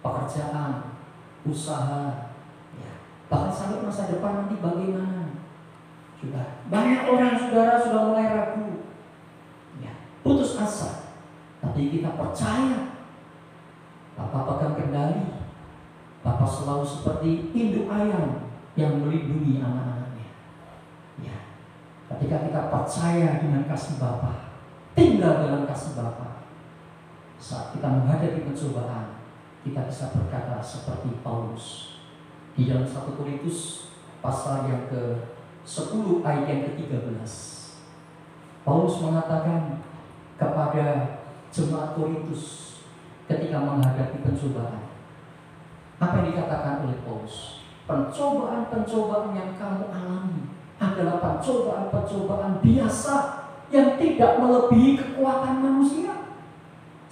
pekerjaan, usaha, ya, bahkan sampai masa depan nanti bagaimana. Sudah banyak orang saudara sudah mulai ragu, ya, putus asa. Tapi kita percaya Bapa pegang kendali. Bapa selalu seperti induk ayam yang melindungi anak-anaknya. Ya, ketika kita percaya dengan kasih Bapa, tinggal dalam kasih Bapa, saat kita menghadapi pencobaan, kita bisa berkata seperti Paulus di dalam 1 Korintus pasal yang ke-10 ayat yang ke-13. Paulus mengatakan kepada jemaat Korintus ketika menghadapi pencobaan, apa yang dikatakan oleh Paulus? Pencobaan-pencobaan yang kamu alami adalah pencobaan-pencobaan biasa yang tidak melebihi kekuatan manusia.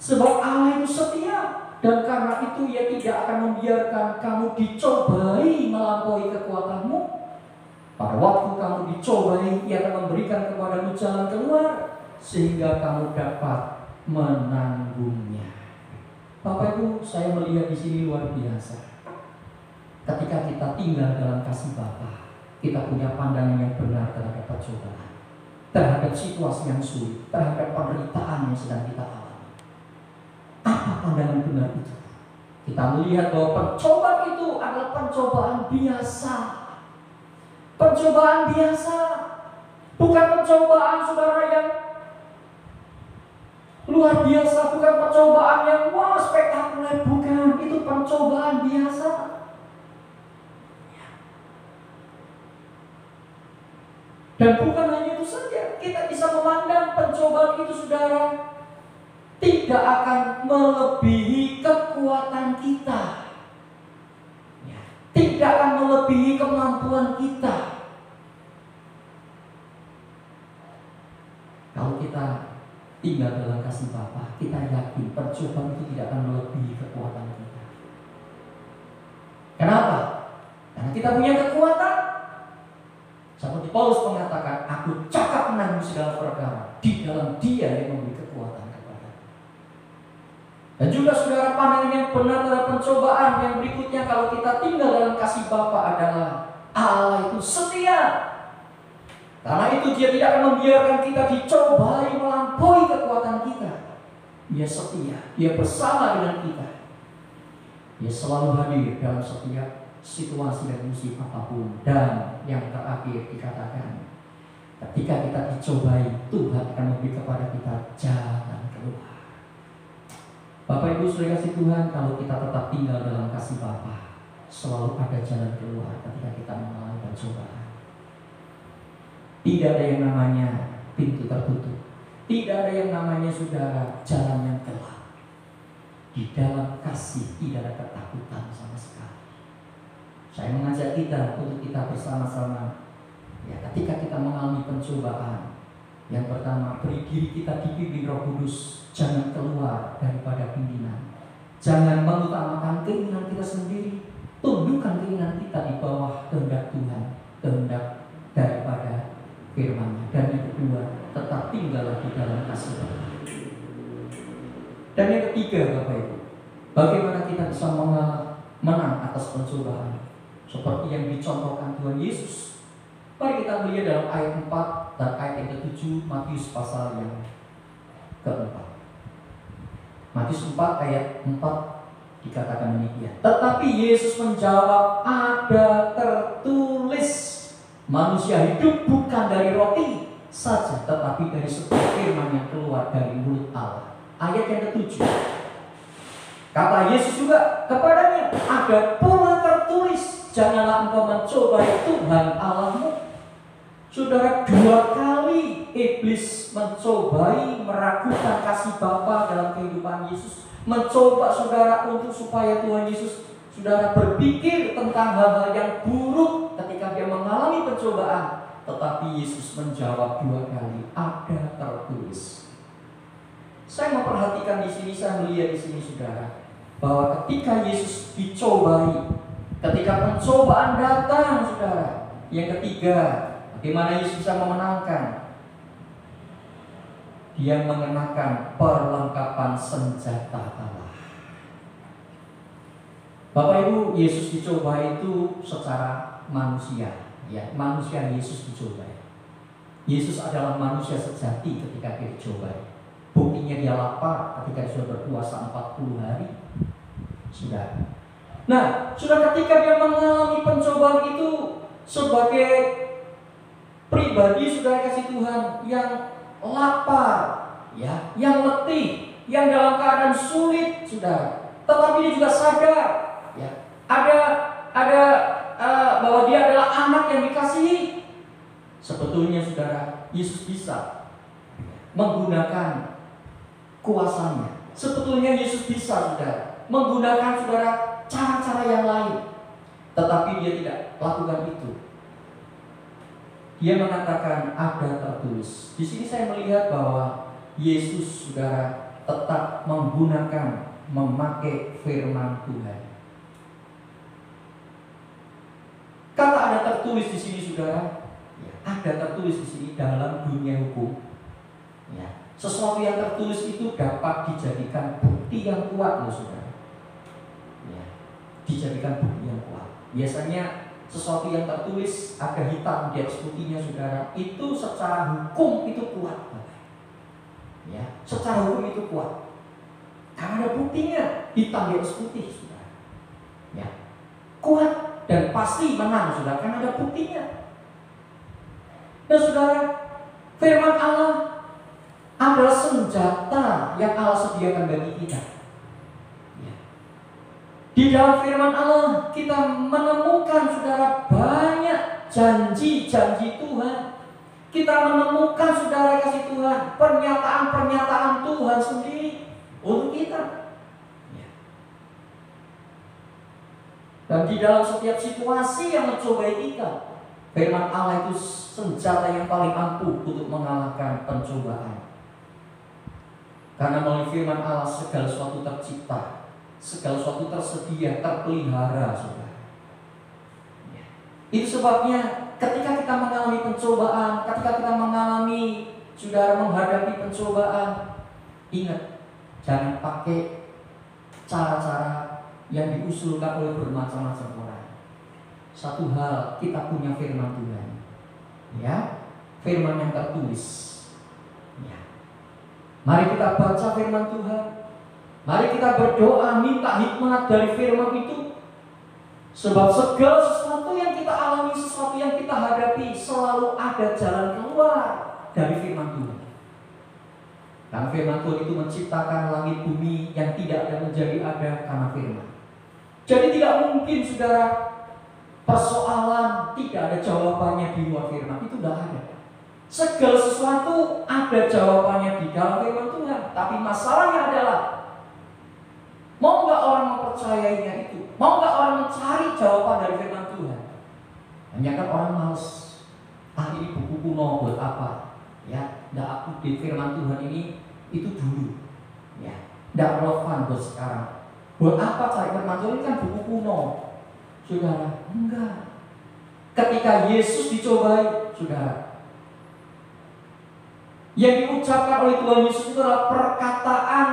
Sebab Allah itu setia, dan karena itu Ia tidak akan membiarkan kamu dicobai melampaui kekuatanmu. Pada waktu kamu dicobai, Ia akan memberikan kepadamu jalan keluar sehingga kamu dapat menanggungnya. Bapak Ibu, saya melihat di sini luar biasa. Ketika kita tinggal dalam kasih Bapa, kita punya pandangan yang benar terhadap pencobaan, terhadap situasi yang sulit, terhadap penderitaan yang sedang kita alami. Apa pandangan benar itu? Kita melihat bahwa pencobaan itu adalah pencobaan biasa. Pencobaan biasa, bukan pencobaan saudara yang luar biasa, bukan pencobaan yang wah spektakuler, bukan. Itu pencobaan biasa. Dan bukan hanya itu saja, kita bisa memandang pencobaan itu saudara tidak akan melebihi kekuatan kita, tidak akan melebihi kemampuan kita. Kalau kita tinggal dalam kasih Bapa, kita yakin pencobaan itu tidak akan melebihi kekuatan kita. Kenapa? Karena kita punya kekuatan. Seperti Paulus mengatakan, aku cakap menanggung segala perkara di dalam Dia yang memberi kekuatan kepada. Dan juga saudara, pandangan yang benar terhadap pencobaan yang berikutnya, kalau kita tinggal dalam kasih Bapa adalah Allah itu setia. Karena itu dia tidak akan membiarkan kita dicobai melampaui kekuatan kita. Dia setia, dia bersama dengan kita. Dia selalu hadir dalam setiap situasi dan musim apapun. Dan yang terakhir dikatakan, ketika kita dicobai, Tuhan akan memberi kepada kita jalan keluar. Bapak Ibu saudara kasih Tuhan, kalau kita tetap tinggal dalam kasih Bapa, selalu ada jalan keluar ketika kita mengalami pencobaan. Tidak ada yang namanya pintu tertutup. Tidak ada yang namanya saudara jalan yang gelap. Di dalam kasih tidak ada ketakutan sama sekali. Saya mengajak kita untuk kita bersama-sama, ya, ketika kita mengalami pencobaan, yang pertama, beri diri kita dipimpin Roh Kudus. Jangan keluar daripada pimpinan. Jangan mengutamakan keinginan kita sendiri. Tundukkan keinginan kita di bawah kehendak Tuhan, kehendak daripada firman-Nya. Dan yang kedua, tetap tinggallah di dalam kasih Bapa. Dan yang ketiga, Bapak Ibu, bagaimana kita bisa menang atas pencobaan seperti yang dicontohkan Tuhan Yesus. Mari kita melihat dalam ayat 4 dan ayat yang ke-7 Matius pasal yang ke-4. Matius 4 ayat 4 dikatakan demikian. Tetapi Yesus menjawab, ada tertulis, manusia hidup bukan dari roti saja, tetapi dari setiap firman yang keluar dari mulut Allah. Ayat yang ke-7. Kata Yesus juga kepadanya, ada pula tertulis, janganlah engkau mencobai Tuhan Allahmu. Saudara, 2 kali iblis mencobai meragukan kasih Bapa dalam kehidupan Yesus. Mencoba saudara untuk supaya Tuhan Yesus saudara berpikir tentang hal-hal yang buruk ketika dia mengalami pencobaan. Tetapi Yesus menjawab 2 kali, ada tertulis. Saya memperhatikan di sini, saya melihat di sini saudara, bahwa ketika Yesus dicobai, ketika pencobaan datang saudara, yang ketiga, bagaimana Yesus bisa memenangkan? Dia mengenakan perlengkapan senjata Allah. Bapak Ibu, Yesus dicoba itu secara manusia, ya, manusia Yesus dicoba. Yesus adalah manusia sejati ketika dia dicoba. Buktinya dia lapar ketika dia sudah berpuasa 40 hari. Sudah. Nah, sudah ketika dia mengalami pencobaan itu sebagai pribadi, saudara kasih Tuhan yang lapar, ya, yang letih, yang dalam keadaan sulit, saudara. Tetapi dia juga sadar, ya, ada bahwa dia adalah anak yang dikasihi. Sebetulnya, saudara, Yesus bisa menggunakan kuasanya. Sebetulnya Yesus bisa, saudara, menggunakan saudara cara-cara yang lain. Tetapi dia tidak lakukan itu. Dia mengatakan ada tertulis. Di sini saya melihat bahwa Yesus saudara tetap memakai firman Tuhan. Kata ada tertulis di sini saudara, ya, ada tertulis di sini dalam dunia hukum. Ya, sesuatu yang tertulis itu dapat dijadikan bukti yang kuat loh saudara. Ya, dijadikan bukti yang kuat. Biasanya sesuatu yang tertulis ada hitam di atas putihnya saudara, itu secara hukum itu kuat. Ya, secara hukum itu kuat. Karena ada buktinya, hitam di atas putih saudara. Ya, kuat dan pasti menang saudara, karena ada buktinya. Nah saudara, firman Allah adalah senjata yang Allah sediakan bagi kita. Di dalam firman Allah kita menemukan saudara banyak janji-janji Tuhan. Kita menemukan saudara kasih Tuhan, pernyataan-pernyataan Tuhan sendiri untuk kita. Dan di dalam setiap situasi yang mencobai kita, firman Allah itu senjata yang paling ampuh untuk mengalahkan pencobaan. Karena melalui firman Allah segala sesuatu tercipta, segala sesuatu tersedia, terpelihara, saudara. Itu sebabnya ketika kita mengalami pencobaan, ketika kita mengalami, saudara, menghadapi pencobaan, ingat, jangan pakai cara-cara yang diusulkan oleh bermacam-macam orang. Satu hal, kita punya firman Tuhan. Ya, firman yang tertulis. Ya. Mari kita baca firman Tuhan. Mari kita berdoa minta hikmat dari firman itu. Sebab segala sesuatu yang kita alami, sesuatu yang kita hadapi, selalu ada jalan keluar dari firman Tuhan. Karena firman Tuhan itu menciptakan langit bumi yang tidak ada menjadi ada karena firman. Jadi tidak mungkin saudara persoalan tidak ada jawabannya di luar firman. Itu tidak ada. Segala sesuatu ada jawabannya di dalam firman Tuhan. Tapi masalahnya adalah, mau nggak orang mempercayainya itu? Mau nggak orang mencari jawaban dari firman Tuhan? Hanya kan orang males. Ini buku kuno buat apa? Ya, nggak update firman Tuhan ini itu dulu. Ya, nggak relevan buat sekarang. Buat apa cari firman Tuhan? Ini kan buku kuno. Saudara, enggak. Ketika Yesus dicobai, saudara, yang diucapkan oleh Tuhan Yesus itu adalah perkataan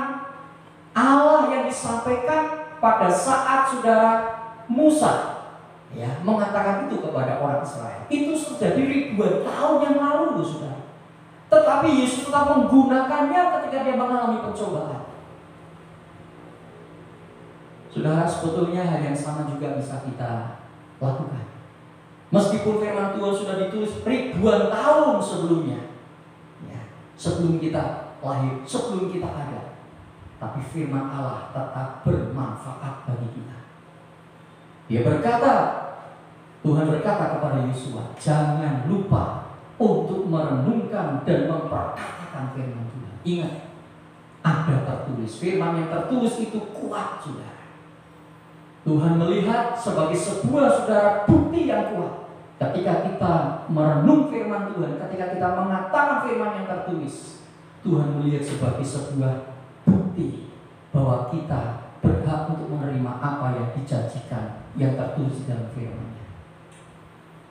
Allah yang disampaikan pada saat saudara Musa ya mengatakan itu kepada orang Israel. Itu terjadi ribuan tahun yang lalu, saudara. Tetapi Yesus tetap menggunakannya ketika dia mengalami pencobaan. Saudara, sebetulnya hal yang sama juga bisa kita lakukan. Meskipun firman Tuhan sudah ditulis ribuan tahun sebelumnya, ya, sebelum kita lahir, sebelum kita ada, tapi firman Allah tetap bermanfaat bagi kita. Dia berkata, Tuhan berkata kepada Yosua, jangan lupa untuk merenungkan dan memperkatakan firman Tuhan. Ingat, ada tertulis. Firman yang tertulis itu kuat, saudara. Tuhan melihat sebagai sebuah saudara bukti yang kuat. Ketika kita merenung firman Tuhan, ketika kita mengatakan firman yang tertulis, Tuhan melihat sebagai sebuah bukti bahwa kita berhak untuk menerima apa yang dijanjikan, yang tertulis dalam firman-Nya.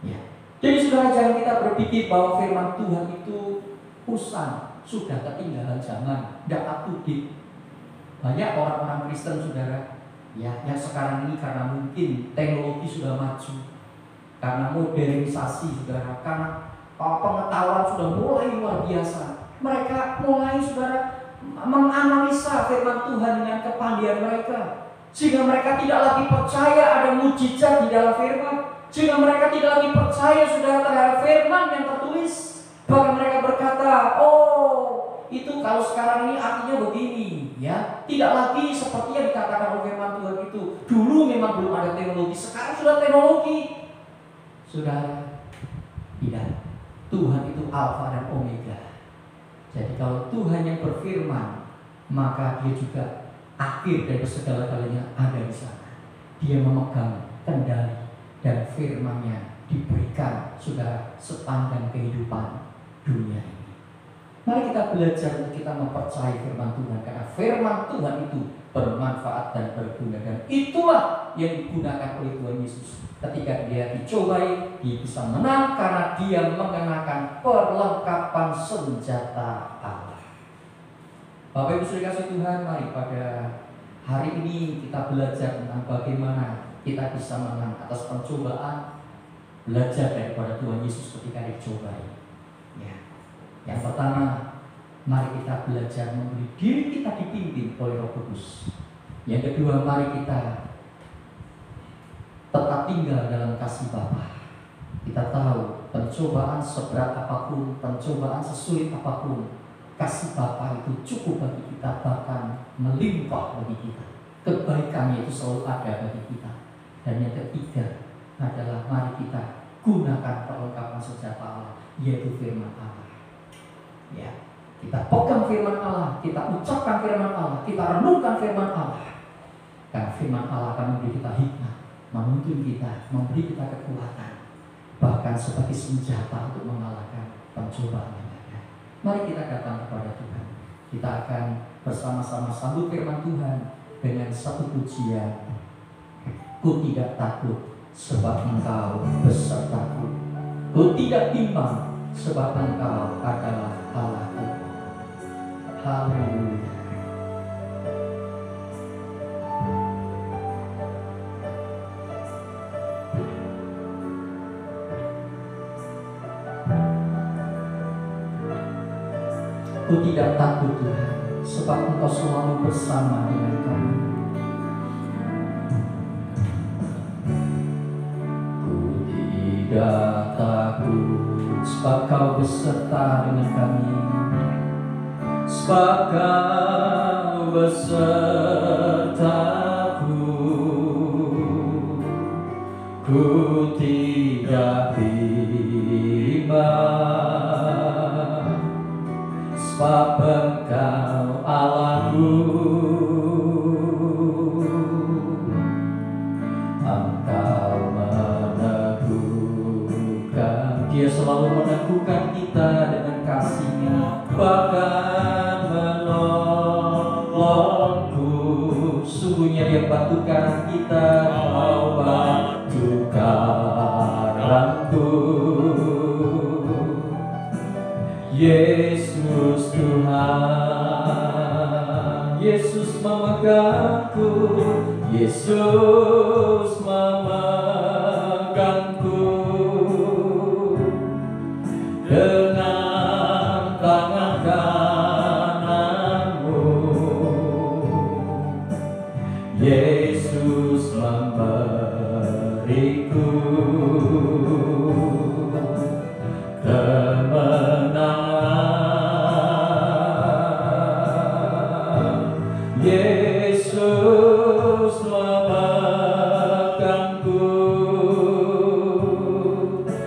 Ya. Jadi saudara, jangan kita berpikir bahwa firman Tuhan itu usang, sudah ketinggalan zaman, tidak up-to-date. Banyak orang-orang Kristen, saudara, ya, yang sekarang ini karena mungkin teknologi sudah maju, karena modernisasi, saudara, karena pengetahuan sudah mulai luar biasa, mereka mulai, saudara, menganalisa firman Tuhan dengan kepandaian mereka, sehingga mereka tidak lagi percaya ada mujizat di dalam firman, sehingga mereka tidak lagi percaya saudara terhadap firman yang tertulis. Bahkan mereka berkata, oh itu kalau sekarang ini artinya begini, ya, tidak lagi seperti yang dikatakan oleh firman Tuhan itu. Dulu memang belum ada teknologi, sekarang sudah teknologi. Saudara, tidak. Tuhan itu Alfa dan Omega. Jadi kalau Tuhan yang berfirman, maka Dia juga akhir dari segala-galanya ada di sana. Dia memegang kendali dan firman-Nya diberikan, saudara, sepanjang kehidupan dunia ini. Mari kita belajar untuk kita mempercayai firman Tuhan, karena firman Tuhan itu bermanfaat dan berguna, dan itulah yang digunakan oleh Tuhan Yesus. Ketika Dia dicobai, Dia bisa menang karena Dia mengenakan perlengkapan senjata Allah. Bapak Ibu saudara kasih Tuhan, mari pada hari ini kita belajar tentang bagaimana kita bisa menang atas pencobaan, belajar daripada Tuhan Yesus ketika dicobai. Ya. Yang pertama, mari kita belajar memberi diri kita dipimpin oleh Roh Kudus. Yang kedua, mari kita tetap tinggal dalam kasih Bapa. Kita tahu pencobaan seberat apapun, pencobaan sesulit apapun, kasih Bapa itu cukup bagi kita, bahkan melimpah bagi kita. Kebaikannya itu selalu ada bagi kita. Dan yang ketiga adalah mari kita gunakan perlengkapan senjata Allah, yaitu firman Allah. Ya, kita pegang firman Allah, kita ucapkan firman Allah, kita renungkan firman Allah. Karena firman Allah akan memberi kita hikmat, menuntun kita, memberi kita kekuatan, bahkan sebagai senjata untuk mengalahkan pencobaan yang ada. Mari kita datang kepada Tuhan. Kita akan bersama-sama sambut firman Tuhan dengan satu pujian. Ku tidak takut sebab Engkau besertaku. Ku tidak bimbang sebab Engkau adalah Allahku. Haleluya. Ku tidak takut Tuhan, sebab Engkau selalu bersama dengan kami. Ku tidak takut, sebab Kau beserta dengan kami. Sebab Kau besertaku, ku tidak bimbang. Sebab Engkau Allahku, Engkau meneguhkan. Dia selalu meneguhkan kita dengan kasih-Nya, bahkan menolongku. Sungguhnya Dia batu karang kita, Kau batu karangku. Yesus Tuhan, Yesus memegangku, Yesus memegangku dengan tangan kananmu. Yesus memberiku kemenangan. Yesus memegangku dengan tangan kananmu.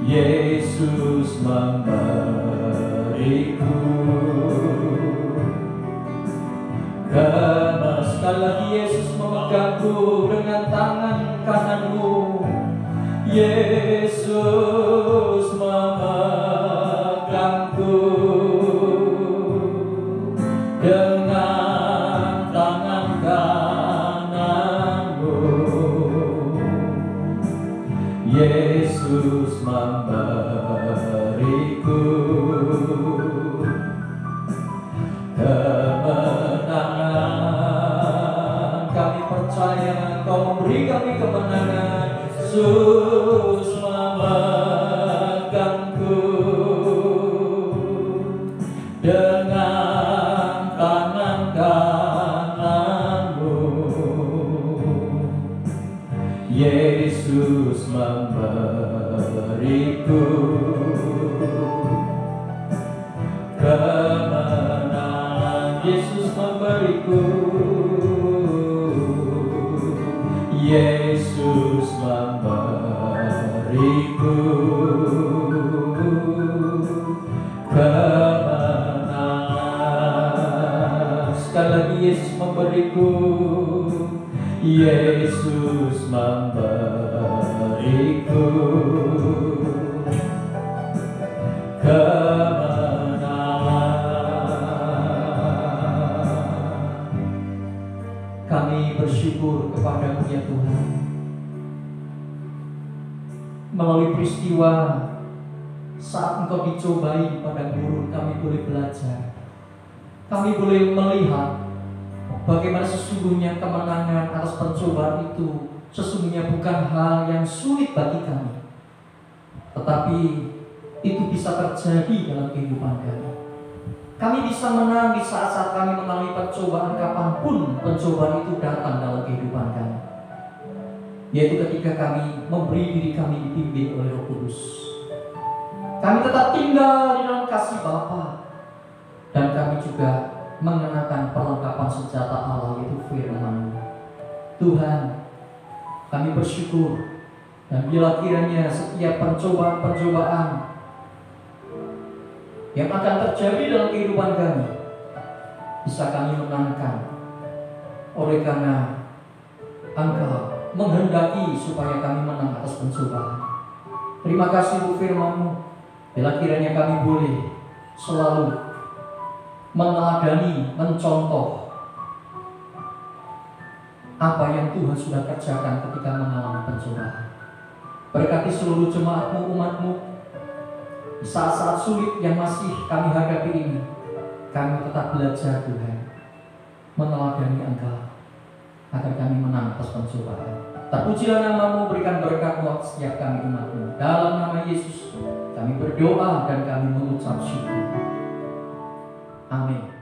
Yesus memberiku sekali lagi. Yesus memegangku dengan tangan kananmu. Yesus memegangku dengan tangan kananmu. Yesus memberiku kemenangan. Kami percaya Kau memberi kami kemenangan. Yesus memegangku dengan tangan kananmu. Yesus memberiku kemenangan. Yesus memberiku. Yesus memberiku kemenangan. Sekali lagi. Yesus memberiku. Yesus memberiku kemenangan. Kami bersyukur kepada-Mu ya Tuhan. Melalui peristiwa saat Engkau dicobai di padang gurun, kami boleh belajar. Kami boleh melihat bagaimana sesungguhnya kemenangan atas pencobaan itu sesungguhnya bukan hal yang sulit bagi kami, tetapi itu bisa terjadi dalam kehidupan kami. Kami bisa menang di saat-saat kami mengalami pencobaan, kapanpun pencobaan itu datang dalam kehidupan kami, yaitu ketika kami memberi diri kami dipimpin oleh Roh Kudus. Kami tetap tinggal di dalam kasih Bapa, dan kami juga mengenakan perlengkapan senjata Allah, yaitu firman-Mu. Tuhan, kami bersyukur, dan bila kiranya setiap pencobaan-pencobaan yang akan terjadi dalam kehidupan kami bisa kami menangkan, oleh karena Engkau menghendaki supaya kami menang atas pencobaan. Terima kasih untuk firman-Mu. Bila kiranya kami boleh selalu meneladani, mencontoh apa yang Tuhan sudah kerjakan ketika mengalami pencobaan. Berkati seluruh jemaat-Mu, umat-Mu, di saat-saat sulit yang masih kami hadapi ini, kami tetap belajar Tuhan, meneladani Engkau, agar kami menang atas pencobaan. Terpujilah nama-Mu, berikan berkat buat setiap kami umat-Mu. Dalam nama Yesus kami berdoa dan kami mengucap syukur. Amin.